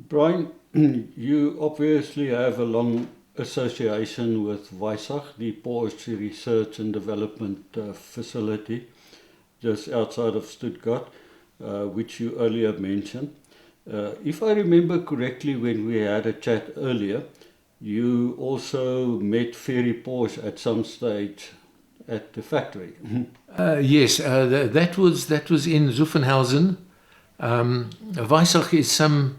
Brian, you obviously have a long association with Weissach, the Porsche Research and Development facility just outside of Stuttgart, which you earlier mentioned. If I remember correctly, when we had a chat earlier, you also met Ferry Porsche at some stage at the factory. Yes, that was in Zuffenhausen. Weissach is some,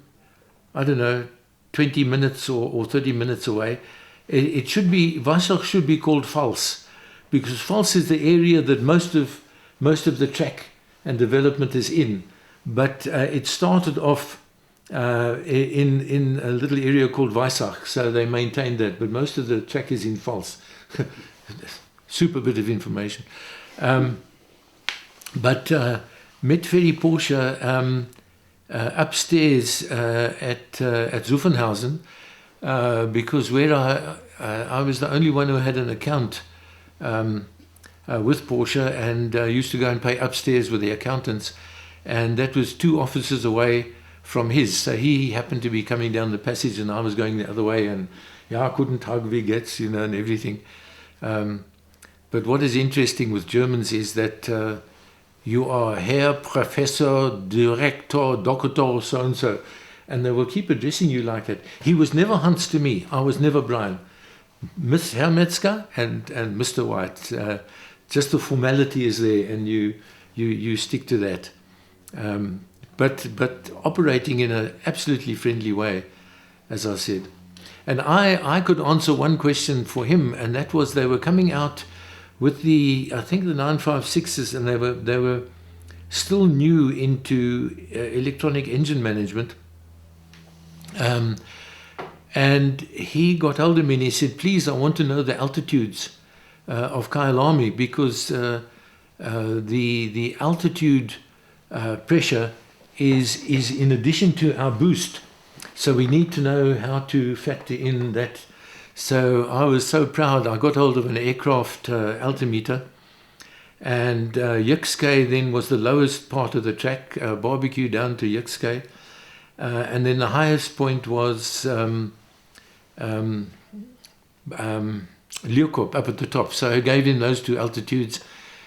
I don't know, 20 minutes or 30 minutes away. It should be, Weissach should be called Pfalz, because Pfalz is the area that most of the track and development is in. But it started off in a little area called Weissach, so they maintained that. But most of the track is in Pfalz. Super bit of information. But met Ferry Porsche upstairs at Zuffenhausen, because where I was the only one who had an account with Porsche, and used to go and pay upstairs with the accountants, and that was 2 offices away from his. So he happened to be coming down the passage, and I was going the other way, and I couldn't hug wie geht's, and everything. But what is interesting with Germans is that you are Herr, Professor, Director, Doctor, so-and-so, and they will keep addressing you like that. He was never Hans to me. I was never Brian. Miss Herr Metzger and Mr. White. Just the formality is there, and you stick to that. But operating in an absolutely friendly way, as I said. And I could answer one question for him, and that was they were coming out with I think the 956s, and they were still new into electronic engine management. And he got hold of me and he said, please, I want to know the altitudes of Kyalami, because the altitude pressure is in addition to our boost. So we need to know how to factor in that. So I was so proud. I got hold of an aircraft altimeter, and Yixke then was the lowest part of the track, barbecue down to Yixke. And then the highest point was Leeuwkop up at the top. So I gave him those 2 altitudes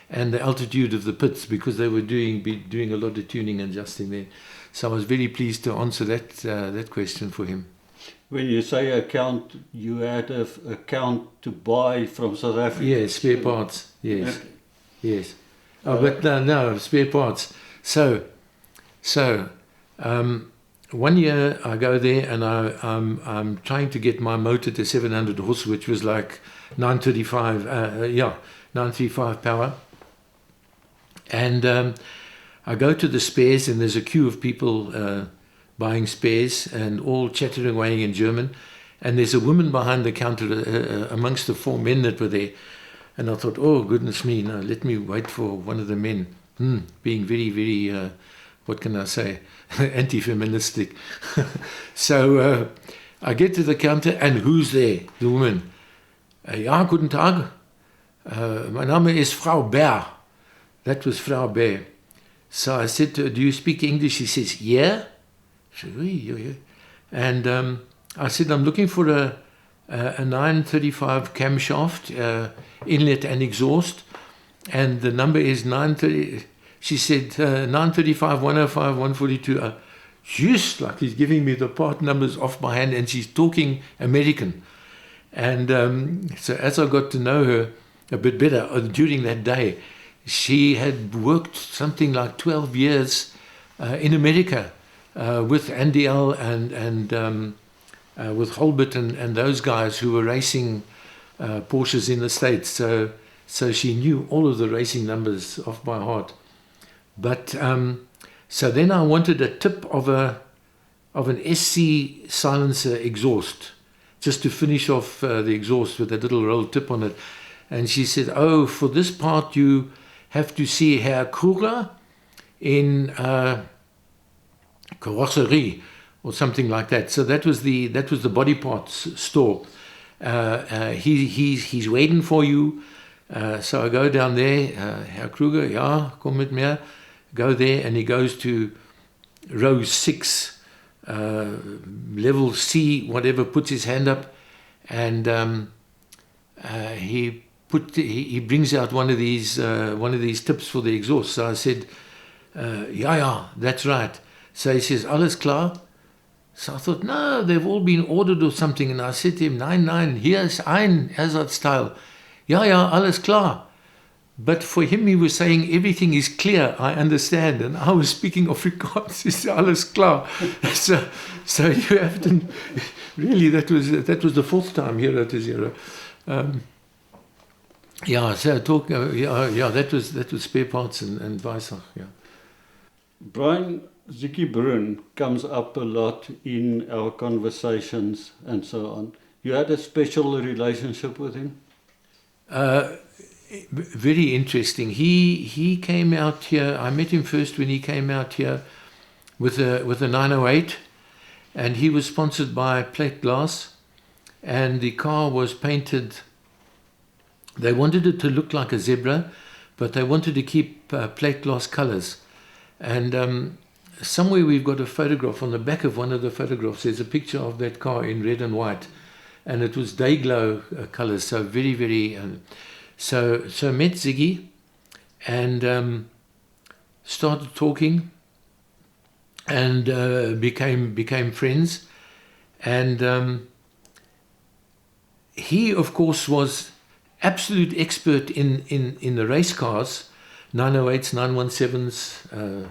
and the altitude of the pits, because they were doing a lot of tuning and adjusting there. So I was very pleased to answer that question for him. When you say account, you had an account to buy from South Africa? Yes, spare parts, yes. Okay. Yes. But no, spare parts. So, one year I go there, and I'm trying to get my motor to 700 horse, which was like 935 power. And I go to the spares, and there's a queue of people buying spares, and all chattering away in German. And there's a woman behind the counter amongst the 4 men that were there. And I thought, oh, goodness me, no, let me wait for one of the men. Being very, very, what can I say, anti-feministic. So I get to the counter, and who's there? The woman. Ja, guten Tag. Mein Name is Frau Bär. That was Frau Bär. So I said to her, do you speak English? She says, yeah. She said, yeah. And I said, I'm looking for a 935 camshaft, inlet and exhaust, and the number is 930. She said 935, 105, 142. Just like he's giving me the part numbers off my hand, and she's talking American. And so as I got to know her a bit better during that day, she had worked something like 12 years in America with Andy L. and with Holbert and those guys who were racing Porsches in the States. So she knew all of the racing numbers off by heart. But so then I wanted a tip of an SC silencer exhaust, just to finish off the exhaust with a little roll tip on it. And she said, oh, for this part you have to see Herr Kruger in carrosserie or something like that. So that was the body parts store. He's waiting for you. So I go down there. Herr Kruger, ja, komm mit mir. Go there, and he goes to row 6 level C, whatever, puts his hand up, and he brings out one of these tips for the exhaust. So I said, yeah, that's right. So he says, alles klar. So I thought, no, they've all been ordered or something. And I said to him, nein, hier ist ein Ersatzteil. Ja, alles klar. But for him, he was saying, everything is clear, I understand. And I was speaking Afrikaans, he said, alles klar. So you have to, really, that was the fourth time here at the Zero. That was spare parts and Weissach, yeah. Brian, Ziggy Bruin comes up a lot in our conversations and so on. You had a special relationship with him? Very interesting. He came out here. I met him first when he came out here with a 908, and he was sponsored by Plate Glass, and the car was painted. They wanted it to look like a zebra, but they wanted to keep plate glass colors. And somewhere we've got a photograph. On the back of one of the photographs, there's a picture of that car in red and white, and it was day glow colors. So very, very. So met Ziggy, and started talking, and became friends, and he, of course, was absolute expert in the race cars, 908s, 917s,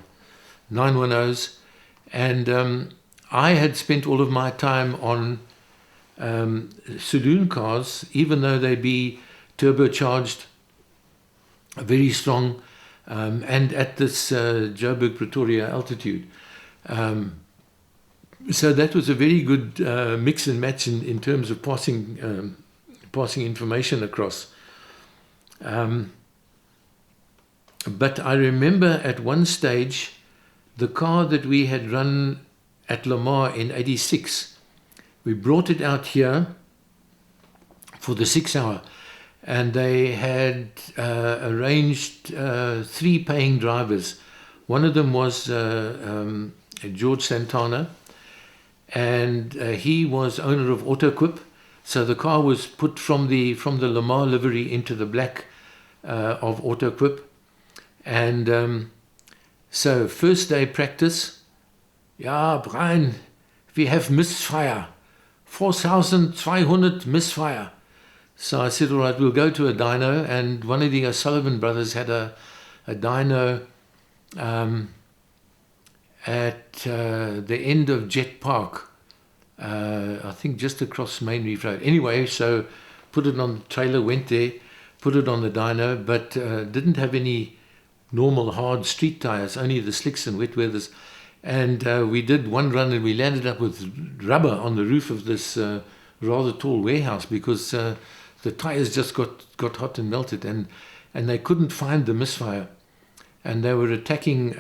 910s, and I had spent all of my time on saloon cars, even though they be turbocharged, very strong, and at this Joburg Pretoria altitude. So that was a very good mix and match in terms of passing information across. But I remember at one stage, the car that we had run at Le Mans in '86, we brought it out here for the 6 hour, and they had arranged 3 paying drivers. One of them was George Santana, and he was owner of Autoquip. So the car was put from the Le Mans livery into the black of Autoquip. And so first day practice, ja, Brian, we have misfire, 4,200 misfire. So I said, all right, we'll go to a dyno, and one of the O'Sullivan brothers had a dyno at the end of Jet Park, I think just across Main Reef Road. Anyway, so put it on the trailer, went there, put it on the dyno, but didn't have any normal hard street tires, only the slicks and wet weathers. And we did one run, and we landed up with rubber on the roof of this rather tall warehouse, because the tires just got hot and melted, and they couldn't find the misfire. And they were attacking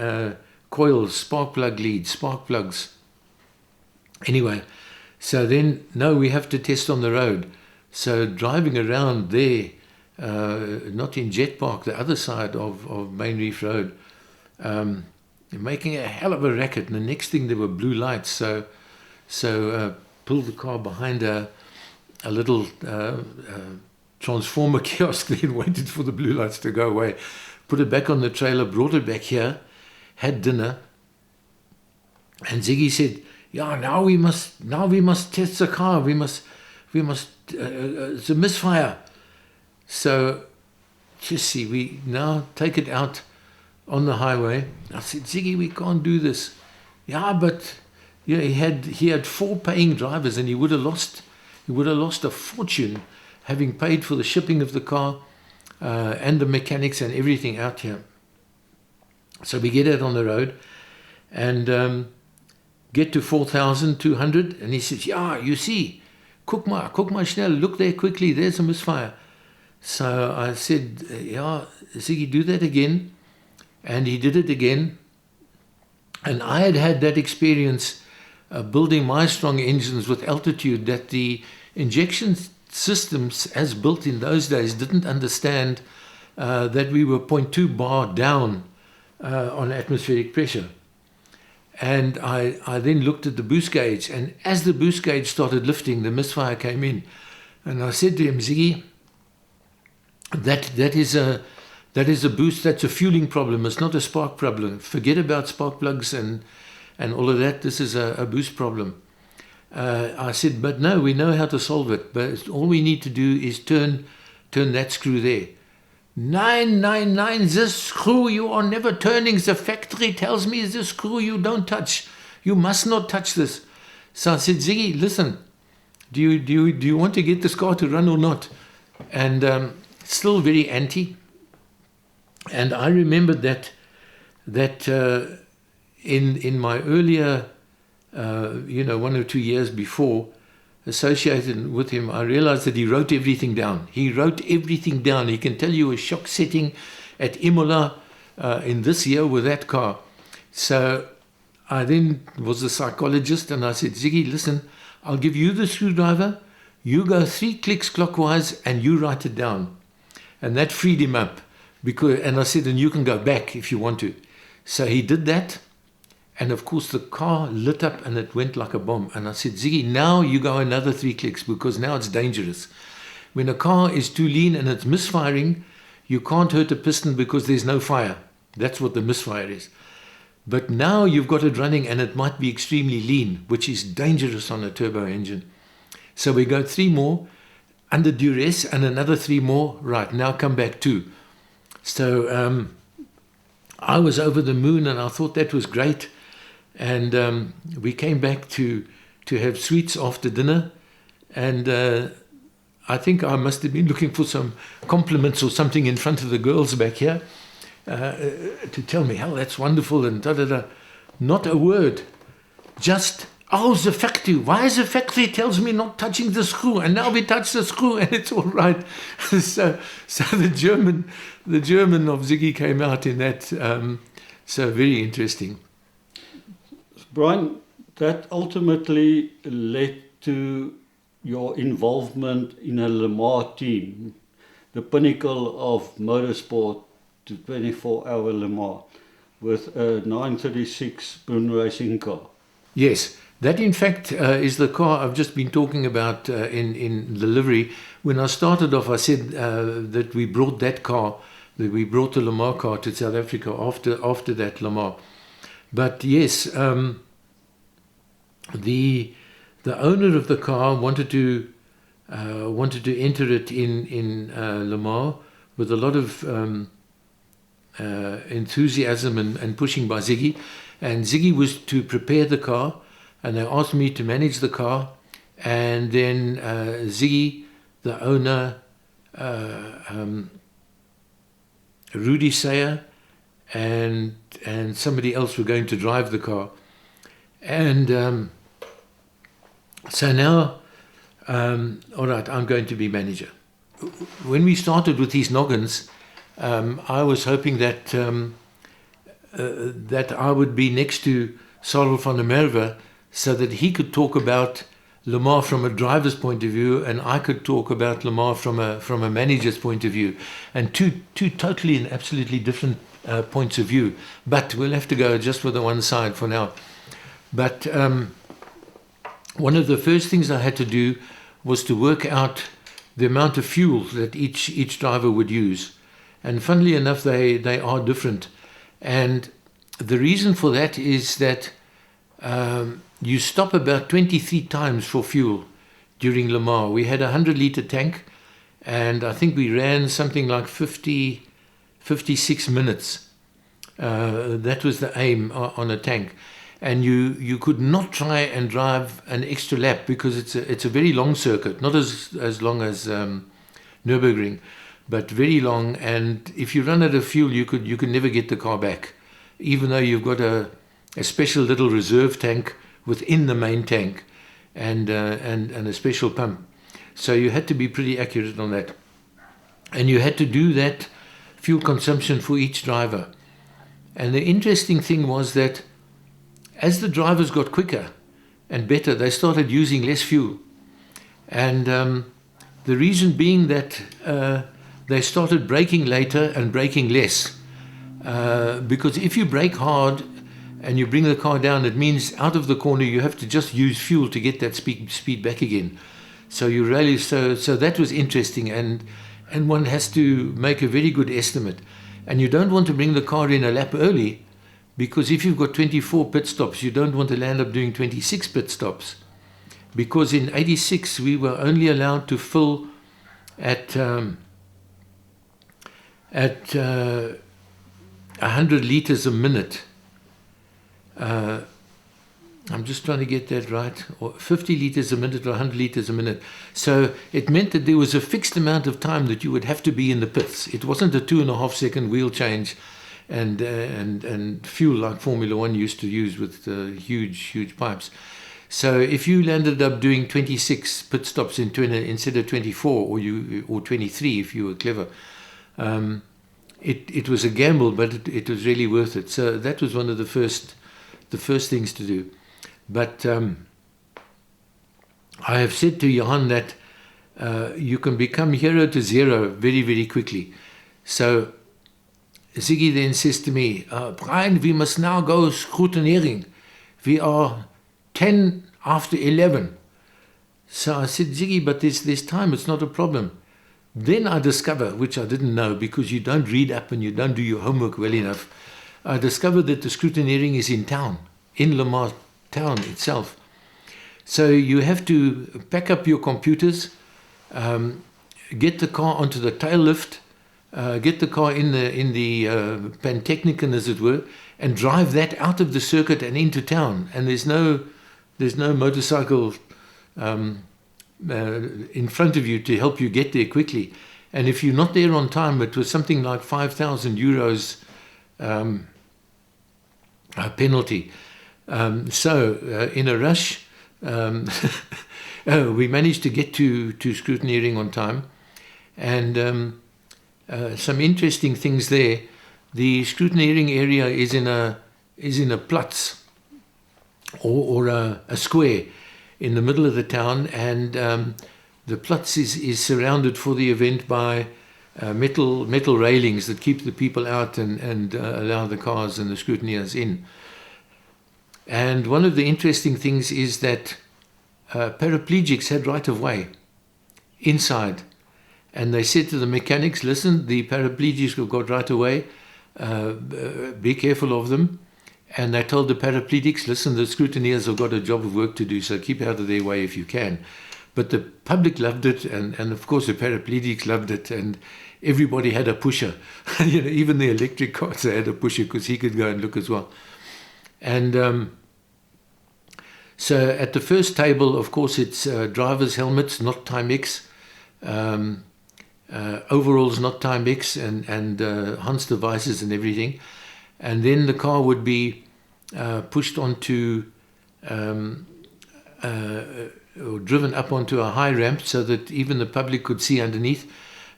coils, spark plug leads, spark plugs. Anyway, so then, no, we have to test on the road. So driving around there, not in Jet Park, the other side of Main Reef Road, making a hell of a racket. And the next thing, there were blue lights. So pulled the car behind a little transformer kiosk, then waited for the blue lights to go away. Put it back on the trailer, brought it back here, had dinner, and Ziggy said, "Yeah, now we must test the car. We must. It's a misfire." So, just see, we now take it out on the highway. I said, "Ziggy, we can't do this." Yeah, but yeah, he had 4 paying drivers, and he would have lost a fortune, having paid for the shipping of the car and the mechanics and everything out here. So we get out on the road and get to 4,200, and he says, "Yeah, you see, guck mal schnell, look there quickly, there's a misfire." So I said, "Yeah, Ziggy, do that again." And he did it again. And I had that experience building my strong engines with altitude, that the injection systems as built in those days didn't understand that we were 0.2 bar down on atmospheric pressure. And I then looked at the boost gauge, and as the boost gauge started lifting, the misfire came in. And I said to him, Ziggy, that is a boost, that's a fueling problem. It's not a spark problem. Forget about spark plugs and all of that. This is a boost problem. I said, but no, we know how to solve it. But all we need to do is turn that screw there. 999, this screw you are never turning. The factory tells me this screw you don't touch. You must not touch this. So I said, Ziggy, listen, do you want to get this car to run or not? And still very anti. And I remembered that in my earlier, 1 or 2 years before, associated with him, I realized that he wrote everything down. He wrote everything down. He can tell you a shock setting at Imola in this year with that car. So I then was a psychologist, and I said, Ziggy, listen, I'll give you the screwdriver. You go 3 clicks clockwise and you write it down. And that freed him up. And I said, and you can go back if you want to. So he did that. And of course, the car lit up and it went like a bomb. And I said, Ziggy, now you go another 3 clicks because now it's dangerous. When a car is too lean and it's misfiring, you can't hurt a piston because there's no fire. That's what the misfire is. But now you've got it running and it might be extremely lean, which is dangerous on a turbo engine. So we go 3 more under duress and another 3 more. Right, now come back 2. So I was over the moon and I thought that was great. And we came back to have sweets after dinner. And I think I must have been looking for some compliments or something in front of the girls back here to tell me, oh, that's wonderful and da-da-da. Not a word. Just, oh, the factory. Why is the factory tells me not touching the screw? And now we touch the screw and it's all right. so the German of Ziggy came out in that. So very interesting. Brian, that ultimately led to your involvement in a Le Mans team, the pinnacle of motorsport, to 24-hour Le Mans, with a 936 Brun racing car. Yes, that in fact is the car I've just been talking about in the livery. When I started off, I said that we brought that car, that we brought the Le Mans car to South Africa after that Le Mans. But yes, the owner of the car wanted to enter it in Le Mans with a lot of enthusiasm and pushing by Ziggy. And Ziggy was to prepare the car, and they asked me to manage the car. And then Ziggy, the owner, Rudy Sayer, and somebody else were going to drive the car. And so now, all right, I'm going to be manager. When we started with these noggins, I was hoping that I would be next to Sarel van der Merwe so that he could talk about Le Mans from a driver's point of view and I could talk about Le Mans from a manager's point of view, and two totally and absolutely different points of view. But we'll have to go just for the one side for now. But one of the first things I had to do was to work out the amount of fuel that each driver would use. And funnily enough, they are different. And the reason for that is that you stop about 23 times for fuel during Le Mans. We had a 100-litre tank, and I think we ran something like 56 minutes. That was the aim on a tank. And you could not try and drive an extra lap because it's a very long circuit, not as long as Nürburgring, but very long. And if you run out of fuel, you could never get the car back, even though you've got a special little reserve tank within the main tank and a special pump. So you had to be pretty accurate on that, and you had to do that fuel consumption for each driver. And the interesting thing was that as the drivers got quicker and better, they started using less fuel. And the reason being that they started braking later and braking less. Because if you brake hard and you bring the car down, it means out of the corner you have to just use fuel to get that speed back again. So you really so that was interesting, and one has to make a very good estimate. And you don't want to bring the car in a lap early, because if you've got 24 pit stops, you don't want to land up doing 26 pit stops. Because in 86 we were only allowed to fill at 100 liters a minute. I'm just trying to get that right, or 50 liters a minute or 100 liters a minute. So it meant that there was a fixed amount of time that you would have to be in the pits. It wasn't a 2.5 second wheel change and fuel like Formula One used to use with huge pipes. So if you landed up doing 26 pit stops instead of 24, or 23 if you were clever, it was a gamble, but it was really worth it. So that was one of the first things to do. But I have said to Johan that you can become hero to zero very, very quickly. So Ziggy then says to me, Brian, we must now go scrutineering. We are 10 after 11. So I said, Ziggy, but there's time, it's not a problem. Then I discover, which I didn't know because you don't read up and you don't do your homework well enough, I discovered that the scrutineering is in town, in Lamar town itself. So you have to pack up your computers, get the car onto the tail lift, get the car in the Pantechnicon, as it were, and drive that out of the circuit and into town. And there's no motorcycle in front of you to help you get there quickly. And if you're not there on time, it was something like 5,000 euros penalty. So in a rush, we managed to get to scrutineering on time, and some interesting things there. The scrutineering area is in a platz or a square in the middle of the town, and the platz is surrounded for the event by metal railings that keep the people out and allow the cars and the scrutineers in. And one of the interesting things is that paraplegics had right of way inside. And they said to the mechanics, listen, the paraplegics have got right of way, be careful of them. And they told the paraplegics, listen, the scrutineers have got a job of work to do, so keep out of their way if you can. But the public loved it, and of course the paraplegics loved it, and everybody had a pusher. Even the electric cars, they had a pusher because he could go and look as well. And so at the first table, of course, it's driver's helmets, not Timex, overalls, not Timex, and Hans devices and everything. And then the car would be pushed onto, or driven up onto a high ramp so that even the public could see underneath.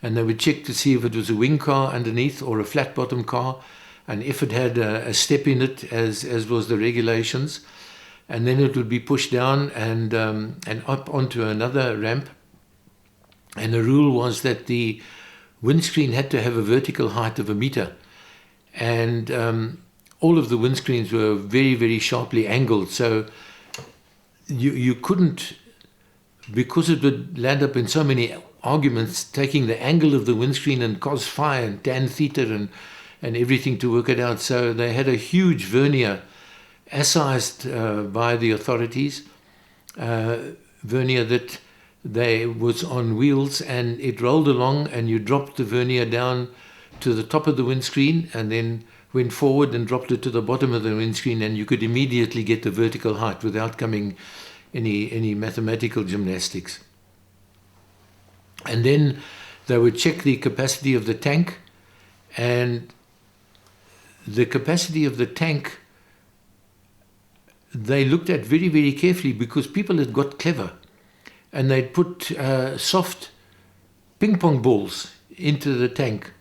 And they would check to see if it was a wing car underneath or a flat bottom car, and if it had a step in it, as was the regulations. And then it would be pushed down and up onto another ramp. And the rule was that the windscreen had to have a vertical height of 1 meter. And all of the windscreens were very, very sharply angled. So you couldn't, because it would land up in so many arguments, taking the angle of the windscreen and cos phi and tan theta and everything to work it out. So they had a huge vernier, assized by the authorities, vernier that was on wheels, and it rolled along, and you dropped the vernier down to the top of the windscreen and then went forward and dropped it to the bottom of the windscreen, and you could immediately get the vertical height without coming any mathematical gymnastics. And then they would check the capacity of the tank, and the capacity of the tank they looked at very, very carefully, because people had got clever, and they'd put soft ping pong balls into the tank.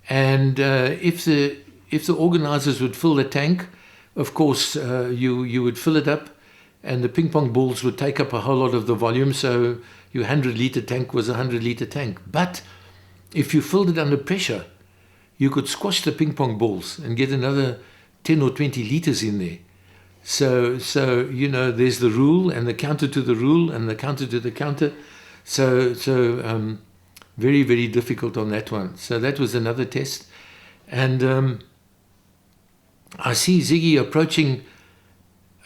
And if the organizers would fill the tank, of course you would fill it up, and the ping pong balls would take up a whole lot of the volume, so your 100-liter tank was a 100-liter tank. But if you filled it under pressure, you could squash the ping pong balls and get another 10 or 20 liters in there. So you know, there's the rule and the counter to the rule and the counter to the counter. So very, very difficult on that one. So that was another test. And I see Ziggy approaching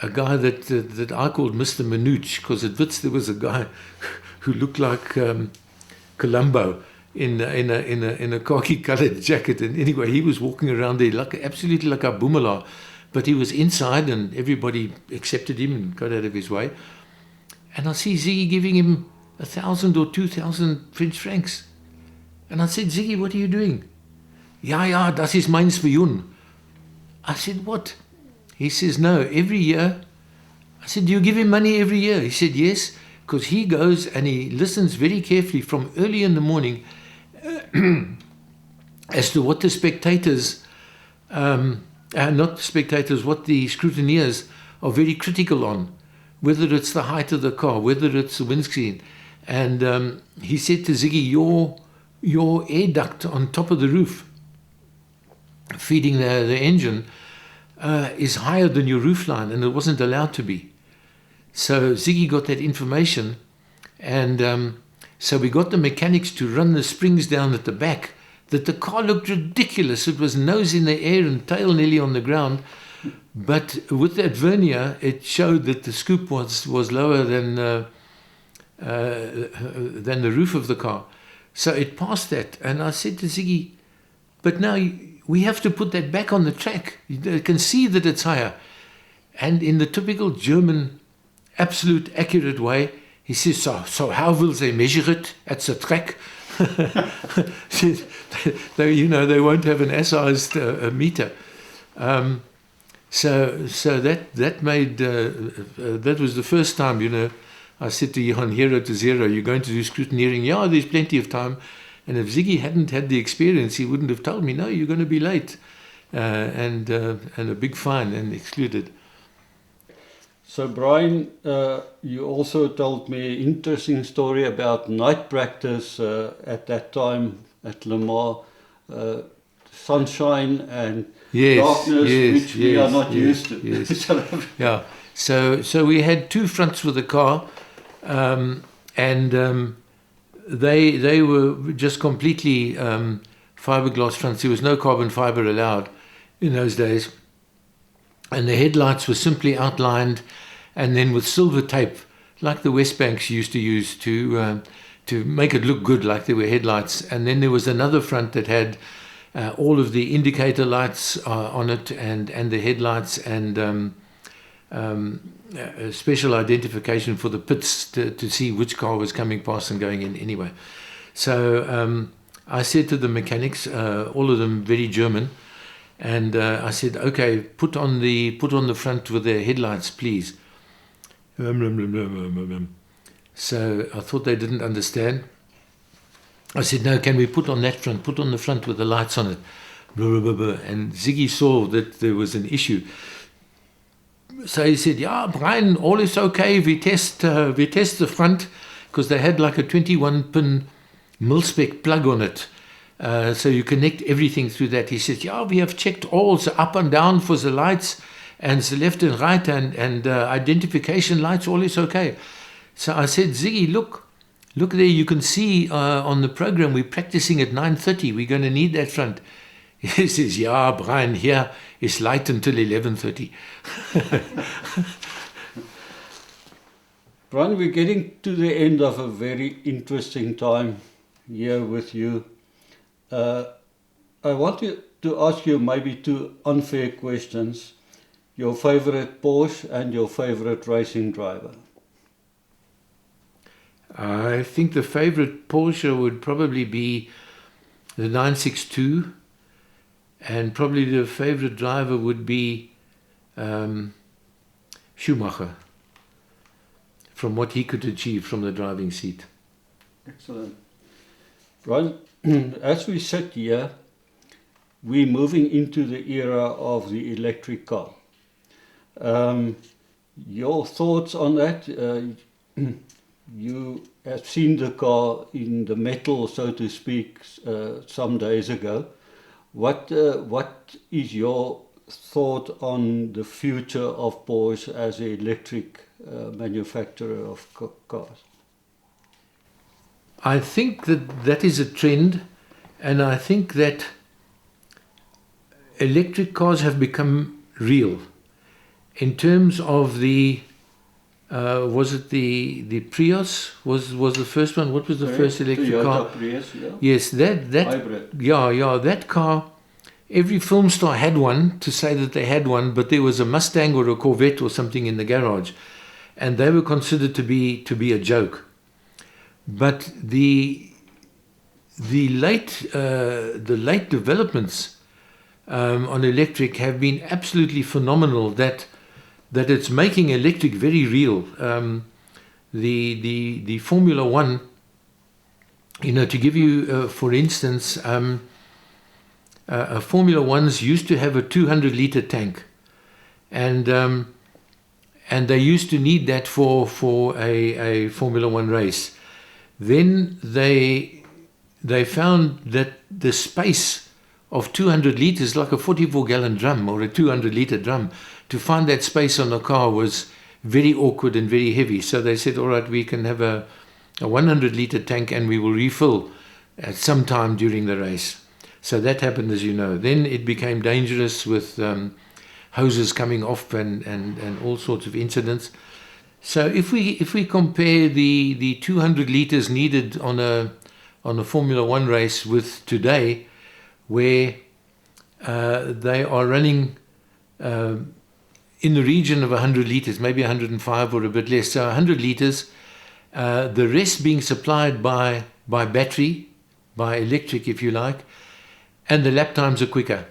a guy that I called Mr. Manooch, because at Wits there was a guy who looked like Columbo in a khaki-colored jacket. And anyway, he was walking around there absolutely like a boomala, but he was inside, and everybody accepted him and got out of his way. And I see Ziggy giving him 1,000 or 2,000 French francs. And I said, Ziggy, what are you doing? Ja, das ist meins für Jun. I said, what? He says, no, every year. I said, do you give him money every year? He said, yes, because he goes and he listens very carefully from early in the morning as to what the spectators, not the spectators, what the scrutineers are very critical on, whether it's the height of the car, whether it's the windscreen. And he said to Ziggy, your air duct on top of the roof feeding the engine is higher than your roofline, and it wasn't allowed to be. So Ziggy got that information, and so we got the mechanics to run the springs down at the back, that the car looked ridiculous. It was nose in the air and tail nearly on the ground, but with that vernier it showed that the scoop was lower than the roof of the car. So it passed that, and I said to Ziggy, but now we have to put that back on the track. You can see that it's higher. And in the typical German, absolute accurate way, he says, so how will they measure it at the track? They won't have an assized meter. So that made, that was the first time, I said to Johan, 0 to 0, you're going to do scrutineering? Yeah, there's plenty of time. And if Ziggy hadn't had the experience, he wouldn't have told me, no, you're going to be late, and a big fine and excluded. So Brian, you also told me an interesting story about night practice at that time at Le Mans, sunshine and darkness, which we are not used to. Yes. Yeah. So we had two fronts for the car, and they were just completely fiberglass fronts. There was no carbon fiber allowed in those days. And the headlights were simply outlined and then with silver tape, like the West Banks used to use to make it look good, like they were headlights. And then there was another front that had all of the indicator lights on it and the headlights and special identification for the pits to see which car was coming past and going in anyway. So I said to the mechanics, all of them very German, and I said, okay, put on the front with the headlights, please. So I thought they didn't understand. I said, no, can we put on that front? Put on the front with the lights on it. And Ziggy saw that there was an issue. So he said, yeah, Brian, all is okay. We test the front, because they had like a 21-pin mil-spec plug on it. So you connect everything through that. He said, yeah, we have checked all the up and down for the lights and the left and right and identification lights, all is okay. So I said, Ziggy, look there, you can see on the program we're practicing at 9:30. We're going to need that front. He says, yeah, Brian, here is light until 11:30. Brian, we're getting to the end of a very interesting time here with you. I want to ask you maybe two unfair questions. Your favorite Porsche and your favorite racing driver. I think the favorite Porsche would probably be the 962, and probably the favorite driver would be Schumacher, from what he could achieve from the driving seat. Excellent. Brian, as we sit here, we're moving into the era of the electric car. Your thoughts on that? You have seen the car in the metal, so to speak, some days ago. What is your thought on the future of Porsche as an electric manufacturer of cars? I think that is a trend, and I think that electric cars have become real. In terms of the, was it the Prius was the first one? What was the first electric Toyota car? Prius, yeah. Yes, that Hybrid. yeah, that car. Every film star had one to say that they had one, but there was a Mustang or a Corvette or something in the garage, and they were considered to be a joke. But the late developments on electric have been absolutely phenomenal. That it's making electric very real. The Formula One, to give you for instance, Formula Ones used to have a 200-liter tank, and they used to need that for a Formula One race. Then they found that the space of 200 liters, like a 44-gallon drum or a 200-liter drum, to find that space on a car was very awkward and very heavy. So they said, all right, we can have a 100-liter tank and we will refill at some time during the race. So that happened, as you know. Then it became dangerous with hoses coming off and all sorts of incidents. So if we compare the 200 liters needed on a Formula One race with today, where they are running in the region of 100 liters, maybe 105 or a bit less. So 100 liters, the rest being supplied by battery, by electric, if you like, and the lap times are quicker.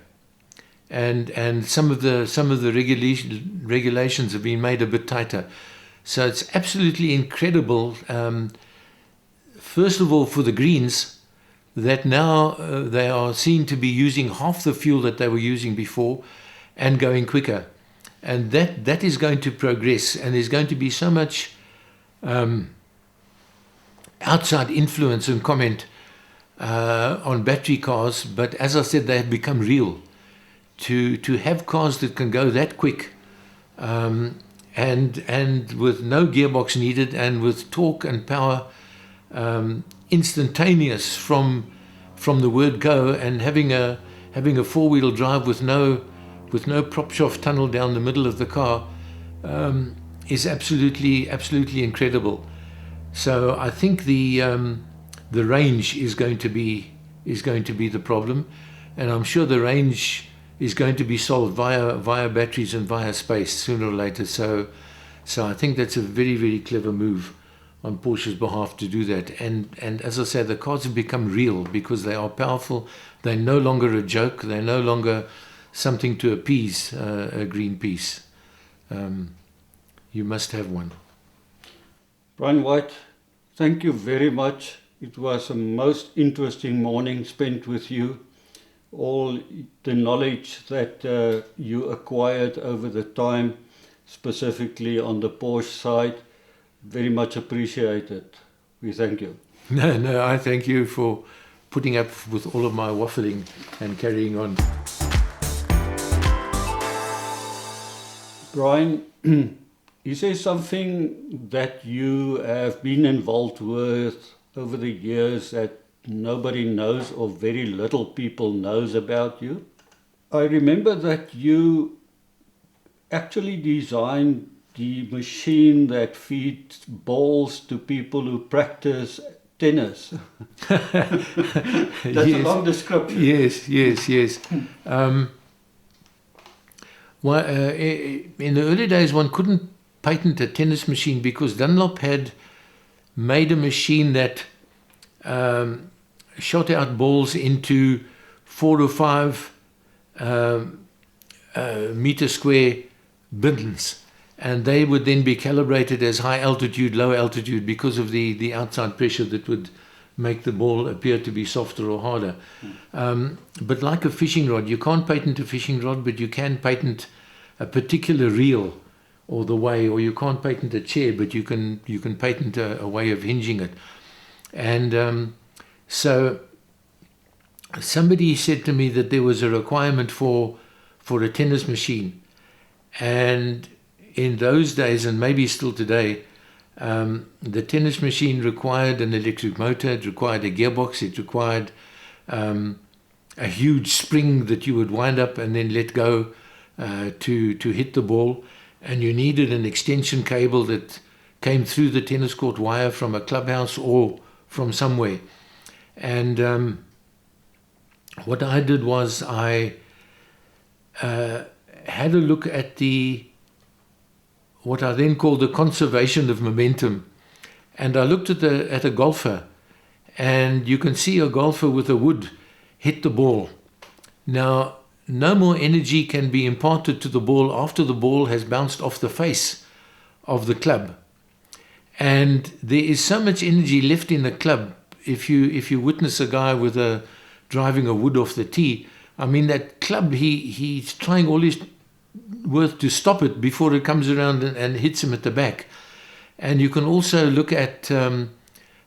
And some of the regulations have been made a bit tighter. So it's absolutely incredible, first of all, for the greens, that now they are seen to be using half the fuel that they were using before and going quicker. And that is going to progress, and there's going to be so much outside influence and comment on battery cars. But as I said, they have become real. To have cars that can go that quick, and with no gearbox needed, and with torque and power instantaneous from the word go, and having a four-wheel drive with no prop shaft tunnel down the middle of the car is absolutely incredible. So I think the range is going to be the problem, and I'm sure the range is going to be solved via batteries and via space sooner or later. So I think that's a very, very clever move on Porsche's behalf to do that. And as I said, the cars have become real because they are powerful. They're no longer a joke. They're no longer something to appease a Greenpeace. You must have one. Brian White, thank you very much. It was a most interesting morning spent with you. All the knowledge that you acquired over the time, specifically on the Porsche side, very much appreciated. We thank you. No, I thank you for putting up with all of my waffling and carrying on. Brian, is there something that you have been involved with over the years that nobody knows or very little people knows about you? I remember that you actually designed the machine that feeds balls to people who practice tennis. That's Yes. a long description. Yes. In the early days, one couldn't patent a tennis machine because Dunlop had made a machine that shot out balls into 4 or 5 meter square bins, and they would then be calibrated as high altitude, low altitude, because of the outside pressure that would make the ball appear to be softer or harder. But like a fishing rod, you can't patent a fishing rod, but you can patent a particular reel or the way, or you can't patent a chair, but you can patent a way of hinging it. And so somebody said to me that there was a requirement for for a tennis machine. And in those days, and maybe still today, the tennis machine required an electric motor, it required a gearbox, it required a huge spring that you would wind up and then let go to hit the ball. And you needed an extension cable that came through the tennis court wire from a clubhouse or from somewhere. And what I did was I had a look at what I then called the conservation of momentum. And I looked at a golfer, and you can see a golfer with a wood hit the ball. Now, no more energy can be imparted to the ball after the ball has bounced off the face of the club. And there is so much energy left in the club. If you witness a guy driving a wood off the tee, I mean, that club, he's trying all his worth to stop it before it comes around and hits him at the back. And you can also look at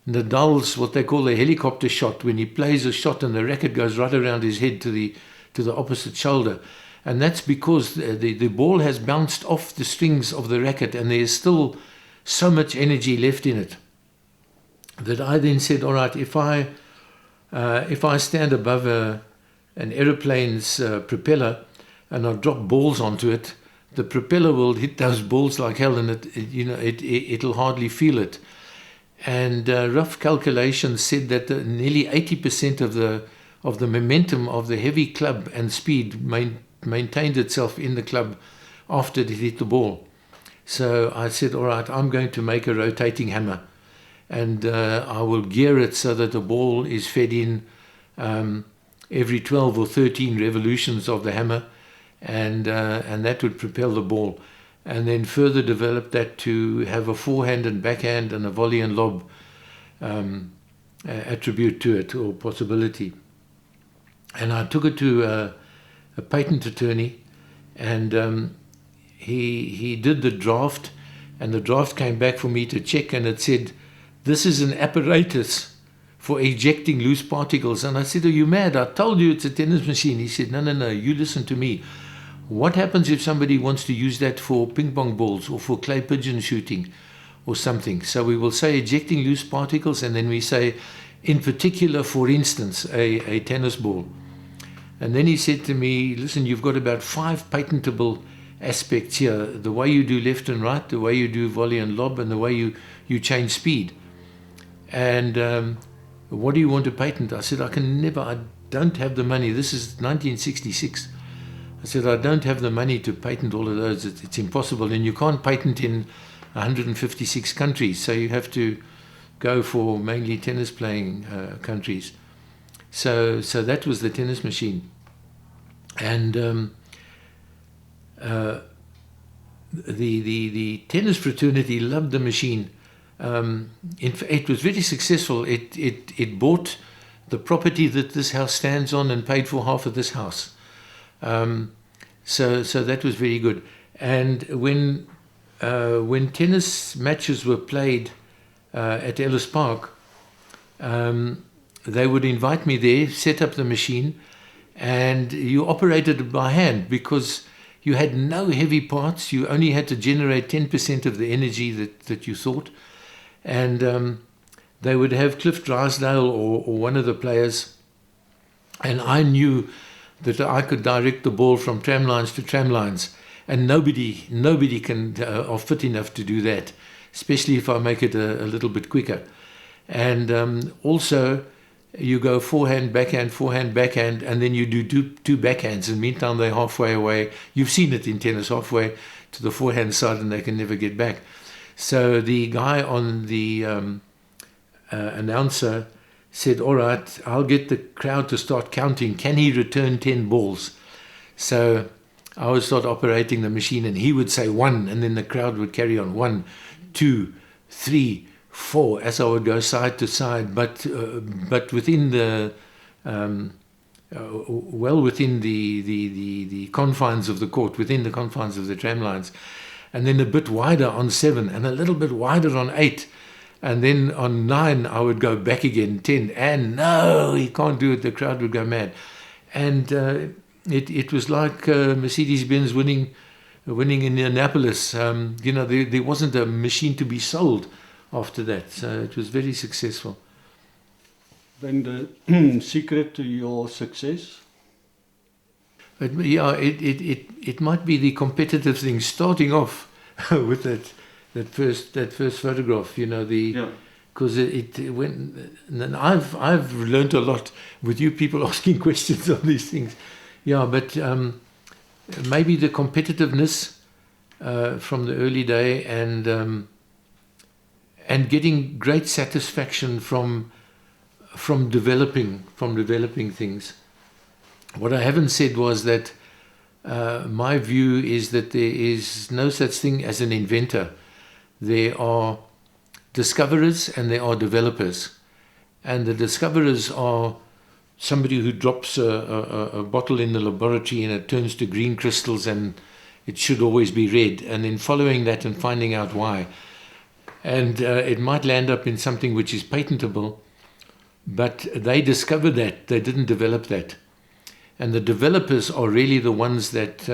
Nadal's, what they call a helicopter shot, when he plays a shot and the racket goes right around his head to the opposite shoulder. And that's because the ball has bounced off the strings of the racket and there's still so much energy left in it, that I then said, all right, if I stand above an aeroplane's propeller and I drop balls onto it, the propeller will hit those balls like hell, and it'll hardly feel it. And rough calculations said that nearly 80% of the momentum of the heavy club and speed maintained itself in the club after it hit the ball. So I said, all right, I'm going to make a rotating hammer, and I will gear it so that the ball is fed in every 12 or 13 revolutions of the hammer, and that would propel the ball. And then further develop that to have a forehand and backhand and a volley and lob attribute to it, or possibility. And I took it to a patent attorney, and he did the draft, and the draft came back for me to check, and it said, this is an apparatus for ejecting loose particles. And I said, are you mad? I told you it's a tennis machine. He said, no, you listen to me. What happens if somebody wants to use that for ping pong balls or for clay pigeon shooting or something? So we will say ejecting loose particles, and then we say, in particular, for instance, a tennis ball. And then he said to me, listen, you've got about 5 patentable aspects here: the way you do left and right, the way you do volley and lob, and the way you change speed. And what do you want to patent? I said, I don't have the money. This is 1966. I said, I don't have the money to patent all of those. It's impossible. And you can't patent in 156 countries. So you have to go for mainly tennis playing countries. So that was the tennis machine. And the tennis fraternity loved the machine. It was very successful. It bought the property that this house stands on and paid for half of this house. So that was very good. And when tennis matches were played at Ellis Park, they would invite me there, set up the machine, and you operated it by hand because you had no heavy parts. You only had to generate 10% of the energy that you thought. And they would have Cliff Drysdale or one of the players, and I knew that I could direct the ball from tram lines to tram lines, and nobody can are fit enough to do that, especially if I make it a little bit quicker. And also, you go forehand, backhand, and then you do two backhands, and meantime they're halfway away. You've seen it in tennis, halfway to the forehand side, and they can never get back. So the guy on the announcer said, all right, I'll get the crowd to start counting. Can he return 10 balls? So I would start operating the machine, and he would say 1, and then the crowd would carry on 1, 2, 3, 4, as I would go side to side, but within the well within the confines of the court, within the confines of the tram lines, and then a bit wider on 7, and a little bit wider on 8. And then on 9, I would go back again, 10, and no, he can't do it. The crowd would go mad. And it was like Mercedes-Benz winning in Indianapolis. There wasn't a machine to be sold after that, so it was very successful. Then the secret to your success? But yeah, it might be the competitive thing. Starting off with that first photograph, because and I've learned a lot with you people asking questions on these things. Yeah, but maybe the competitiveness from the early day, and getting great satisfaction from developing things. What I haven't said was that my view is that there is no such thing as an inventor. There are discoverers and there are developers. And the discoverers are somebody who drops a bottle in the laboratory and it turns to green crystals and it should always be red. And then following that and finding out why. And it might land up in something which is patentable, but they discovered that, they didn't develop that. And the developers are really the ones that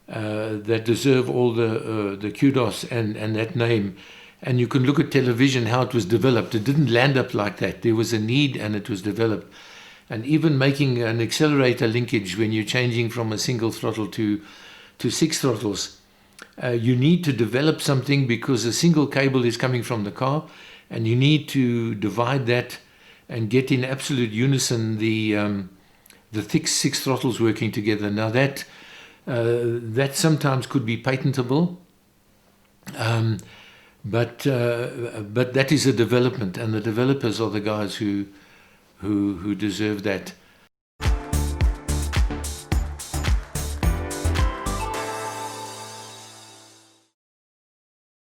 that deserve all the kudos and that name. And you can look at television, how it was developed. It didn't land up like that. There was a need and it was developed. And even making an accelerator linkage when you're changing from a single throttle to 6 throttles, you need to develop something because a single cable is coming from the car, and you need to divide that and get in absolute unison the thick 6 throttles working together. Now that sometimes could be patentable, but that is a development, and the developers are the guys who deserve that.